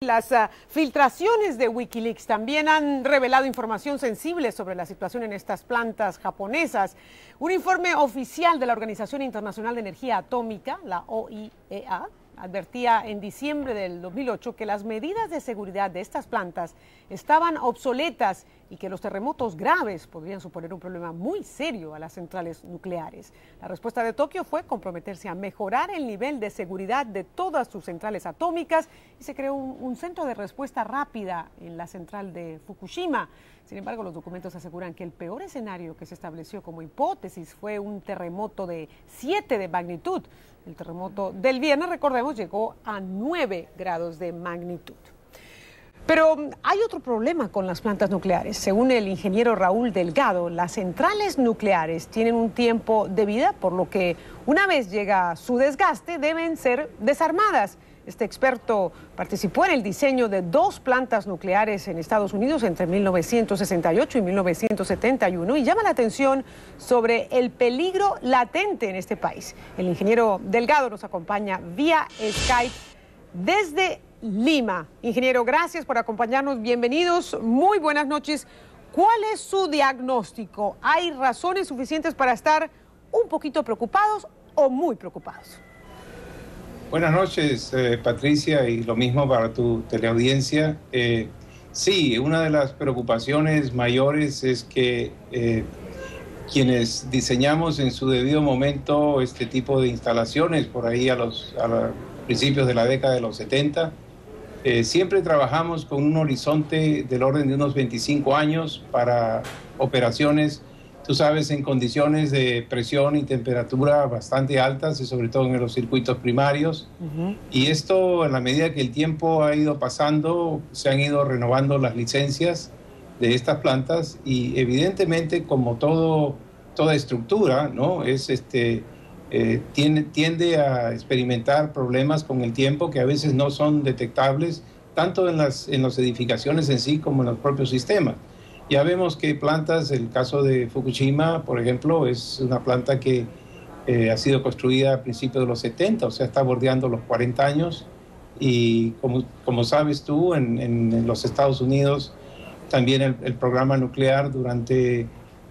Las filtraciones de Wikileaks también han revelado información sensible sobre la situación en estas plantas japonesas. Un informe oficial de la Organización Internacional de Energía Atómica, la OIEA, advertía en diciembre del 2008 que las medidas de seguridad de estas plantas estaban obsoletas y que los terremotos graves podrían suponer un problema muy serio a las centrales nucleares. La respuesta de Tokio fue comprometerse a mejorar el nivel de seguridad de todas sus centrales atómicas y se creó un centro de respuesta rápida en la central de Fukushima. Sin embargo, los documentos aseguran que el peor escenario que se estableció como hipótesis fue un terremoto de 7 de magnitud. El terremoto del viernes, recordemos, llegó a 9 grados de magnitud. Pero hay otro problema con las plantas nucleares. Según el ingeniero Raúl Delgado, las centrales nucleares tienen un tiempo de vida, por lo que una vez llega su desgaste deben ser desarmadas. Este experto participó en el diseño de 2 plantas nucleares en Estados Unidos entre 1968 y 1971 y llama la atención sobre el peligro latente en este país. El ingeniero Delgado nos acompaña vía Skype desde Lima. Ingeniero, gracias por acompañarnos. Bienvenidos. Muy buenas noches. ¿Cuál es su diagnóstico? ¿Hay razones suficientes para estar un poquito preocupados o muy preocupados? Buenas noches, Patricia, y lo mismo para tu teleaudiencia. Sí, una de las preocupaciones mayores es que quienes diseñamos en su debido momento este tipo de instalaciones, por ahí a los principios de la década de los 70, siempre trabajamos con un horizonte del orden de unos 25 años para operaciones, tú sabes, en condiciones de presión y temperatura bastante altas y sobre todo en los circuitos primarios. Y esto, en la medida que el tiempo ha ido pasando, se han ido renovando las licencias de estas plantas y evidentemente, como toda estructura, ¿no? Tiende a experimentar problemas con el tiempo que a veces no son detectables tanto en las edificaciones en sí como en los propios sistemas. Ya vemos que plantas, el caso de Fukushima, por ejemplo, es una planta que ha sido construida a principios de los 70, o sea, está bordeando los 40 años. Y como sabes tú, en los Estados Unidos, también el programa nuclear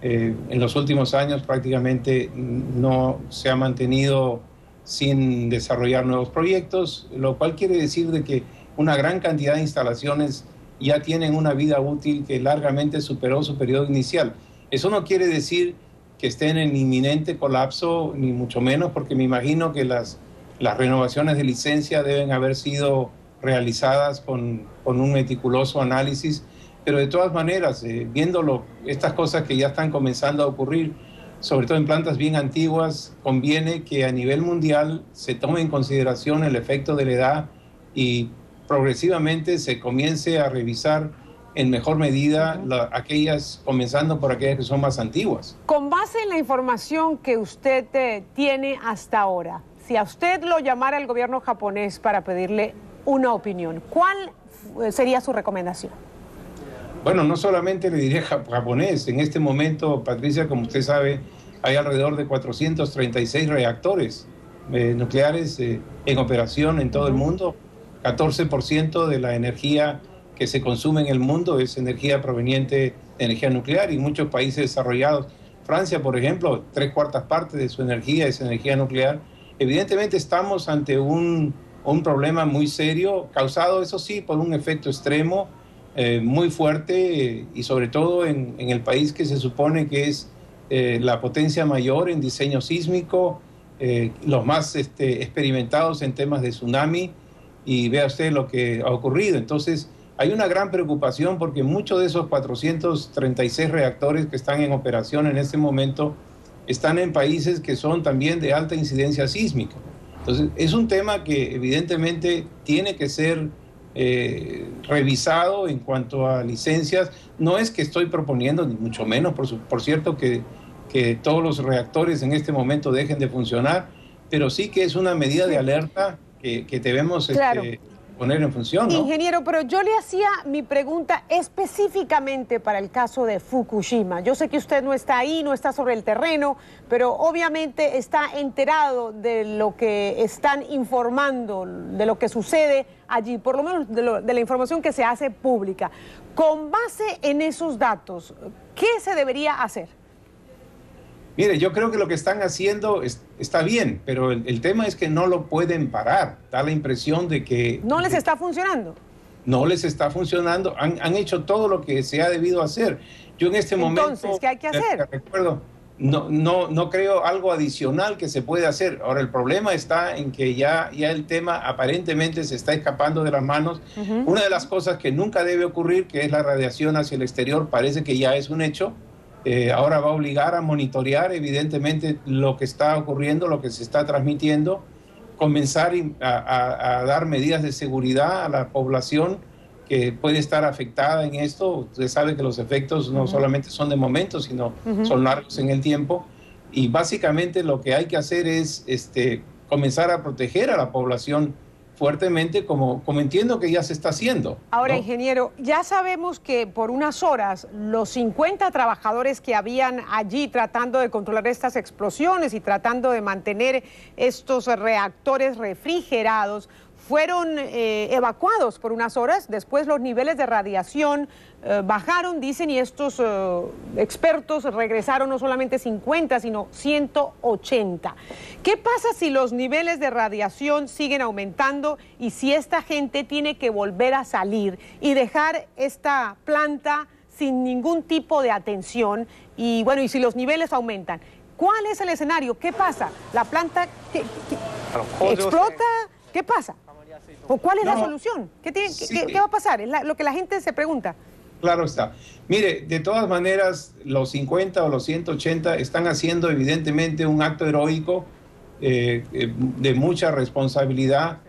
en los últimos años prácticamente no se ha mantenido sin desarrollar nuevos proyectos, lo cual quiere decir de que una gran cantidad de instalaciones ya tienen una vida útil que largamente superó su periodo inicial. Eso no quiere decir que estén en inminente colapso, ni mucho menos, porque me imagino que las renovaciones de licencia deben haber sido realizadas con un meticuloso análisis, pero de todas maneras, viéndolo, estas cosas que ya están comenzando a ocurrir, sobre todo en plantas bien antiguas, conviene que a nivel mundial se tome en consideración el efecto de la edad y progresivamente se comience a revisar en mejor medida aquellas, comenzando por aquellas que son más antiguas. Con base en la información que usted tiene hasta ahora, si a usted lo llamara el gobierno japonés para pedirle una opinión, ¿cuál sería su recomendación? Bueno, no solamente le diría japonés. En este momento, Patricia, como usted sabe, hay alrededor de 436 reactores nucleares en operación en todo el mundo. 14% de la energía que se consume en el mundo es energía proveniente de energía nuclear y muchos países desarrollados. Francia, por ejemplo, 3/4 partes de su energía es energía nuclear. Evidentemente estamos ante un problema muy serio, causado, eso sí, por un efecto extremo muy fuerte y sobre todo en el país que se supone que es la potencia mayor en diseño sísmico, los más experimentados en temas de tsunami. Y vea usted lo que ha ocurrido. Entonces, hay una gran preocupación porque muchos de esos 436 reactores que están en operación en este momento están en países que son también de alta incidencia sísmica. Entonces, es un tema que evidentemente tiene que ser revisado en cuanto a licencias. No es que estoy proponiendo, ni mucho menos, por cierto, que todos los reactores en este momento dejen de funcionar, pero sí que es una medida de alerta que debemos claro. poner en función, ¿no? Ingeniero, pero yo le hacía mi pregunta específicamente para el caso de Fukushima. Yo sé que usted no está ahí, no está sobre el terreno, pero obviamente está enterado de lo que están informando, de lo que sucede allí, por lo menos de la información que se hace pública. Con base en esos datos, ¿qué se debería hacer? Mire, yo creo que lo que están haciendo está bien, pero el tema es que no lo pueden parar. Da la impresión de que... ¿No les está funcionando? No les está funcionando. Han hecho todo lo que se ha debido hacer. Yo en este momento... Entonces, ¿qué hay que hacer? Recuerdo, no creo algo adicional que se puede hacer. Ahora, el problema está en que ya el tema aparentemente se está escapando de las manos. Una de las cosas que nunca debe ocurrir, que es la radiación hacia el exterior, parece que ya es un hecho. Ahora va a obligar a monitorear evidentemente lo que está ocurriendo, lo que se está transmitiendo, comenzar a dar medidas de seguridad a la población que puede estar afectada en esto. Usted sabe que los efectos no solamente son de momento, sino son largos en el tiempo. Y básicamente lo que hay que hacer es comenzar a proteger a la población fuertemente, como entiendo que ya se está haciendo. Ahora, ¿no? ingeniero, ya sabemos que por unas horas los 50 trabajadores que habían allí tratando de controlar estas explosiones y tratando de mantener estos reactores refrigerados fueron evacuados por unas horas. Después los niveles de radiación bajaron, dicen, y estos expertos regresaron no solamente 50, sino 180. ¿Qué pasa si los niveles de radiación siguen aumentando y si esta gente tiene que volver a salir y dejar esta planta sin ningún tipo de atención? Y bueno, y si los niveles aumentan, ¿cuál es el escenario? ¿Qué pasa? ¿La planta explota? ¿Qué pasa? ¿O cuál es la solución? ¿Qué va a pasar? Es lo que la gente se pregunta. Claro está. Mire, de todas maneras, los 50 o los 180 están haciendo evidentemente un acto heroico de mucha responsabilidad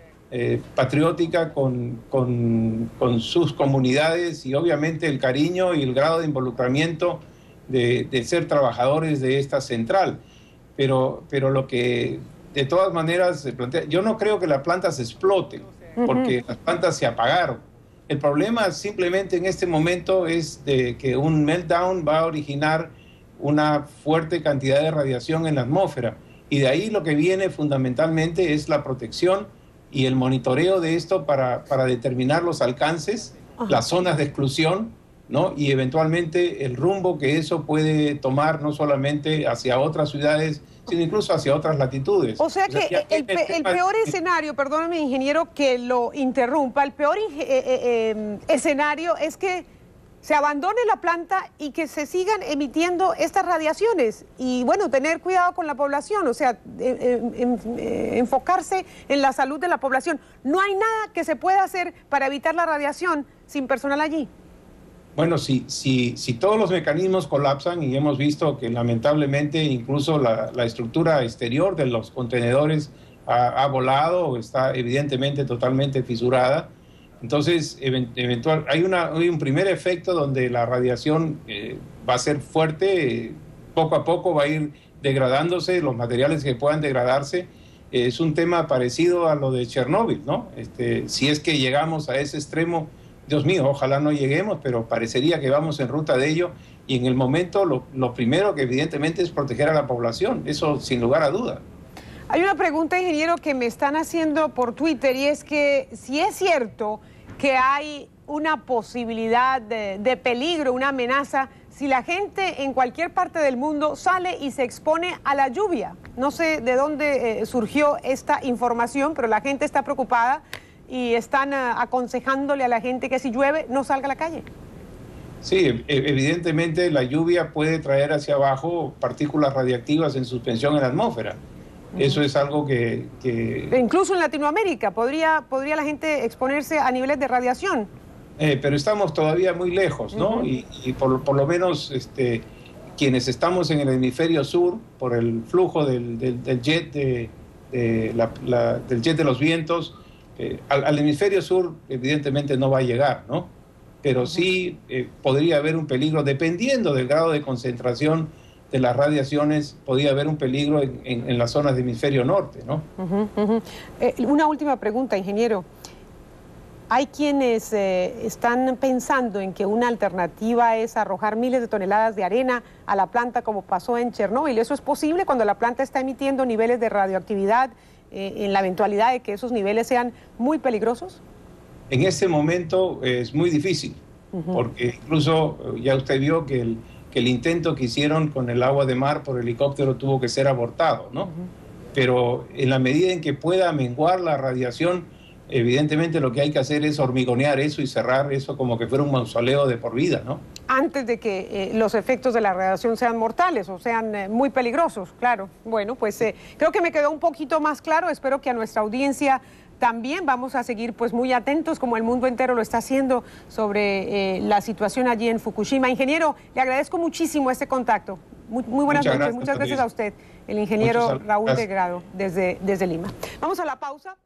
patriótica con sus comunidades y obviamente el cariño y el grado de involucramiento de ser trabajadores de esta central. Pero lo que de todas maneras se plantea, yo no creo que las plantas exploten, porque las plantas se apagaron. El problema simplemente en este momento es de que un meltdown va a originar una fuerte cantidad de radiación en la atmósfera. Y de ahí lo que viene fundamentalmente es la protección y el monitoreo de esto para determinar los alcances, las zonas de exclusión, ¿no? Y eventualmente el rumbo que eso puede tomar no solamente hacia otras ciudades, sino incluso hacia otras latitudes. O sea que el peor escenario, perdóname, ingeniero, que lo interrumpa, el peor escenario es que se abandone la planta y que se sigan emitiendo estas radiaciones. Y bueno, tener cuidado con la población, o sea, enfocarse en la salud de la población. No hay nada que se pueda hacer para evitar la radiación sin personal allí. Bueno, si todos los mecanismos colapsan, y hemos visto que lamentablemente incluso la estructura exterior de los contenedores ha volado o está evidentemente totalmente fisurada, entonces hay un primer efecto donde la radiación va a ser fuerte, poco a poco va a ir degradándose, los materiales que puedan degradarse. Es un tema parecido a lo de Chernóbil, ¿no? Si es que llegamos a ese extremo, Dios mío, ojalá no lleguemos, pero parecería que vamos en ruta de ello. Y en el momento lo primero que evidentemente es proteger a la población, eso sin lugar a duda. Hay una pregunta, ingeniero, que me están haciendo por Twitter, y es que si es cierto que hay una posibilidad de peligro, una amenaza, si la gente en cualquier parte del mundo sale y se expone a la lluvia. No sé de dónde surgió esta información, pero la gente está preocupada y están aconsejándole a la gente que si llueve no salga a la calle. Sí, evidentemente la lluvia puede traer hacia abajo partículas radiactivas en suspensión en la atmósfera. Eso es algo que... Incluso en Latinoamérica podría la gente exponerse a niveles de radiación. Pero estamos todavía muy lejos, ¿no? Y por lo menos quienes estamos en el hemisferio sur, por el flujo del jet del jet de los vientos, al hemisferio sur evidentemente no va a llegar, ¿no? Pero sí podría haber un peligro, dependiendo del grado de concentración de las radiaciones, podría haber un peligro en las zonas del hemisferio norte, ¿no? Una última pregunta, ingeniero. Hay quienes están pensando en que una alternativa es arrojar miles de toneladas de arena a la planta como pasó en Chernóbil. ¿Eso es posible cuando la planta está emitiendo niveles de radioactividad en la eventualidad de que esos niveles sean muy peligrosos? En este momento es muy difícil, porque incluso ya usted vio que el intento que hicieron con el agua de mar por helicóptero tuvo que ser abortado, ¿no? Pero en la medida en que pueda menguar la radiación, evidentemente lo que hay que hacer es hormigonear eso y cerrar eso como que fuera un mausoleo de por vida, ¿no? Antes de que los efectos de la radiación sean mortales o sean muy peligrosos, claro. Bueno, pues creo que me quedó un poquito más claro. Espero que a nuestra audiencia también. Vamos a seguir pues muy atentos, como el mundo entero lo está haciendo, sobre la situación allí en Fukushima. Ingeniero, le agradezco muchísimo este contacto. Muy buenas noches. Muchas gracias a usted, el ingeniero Raúl Delgado, desde Lima. Vamos a la pausa.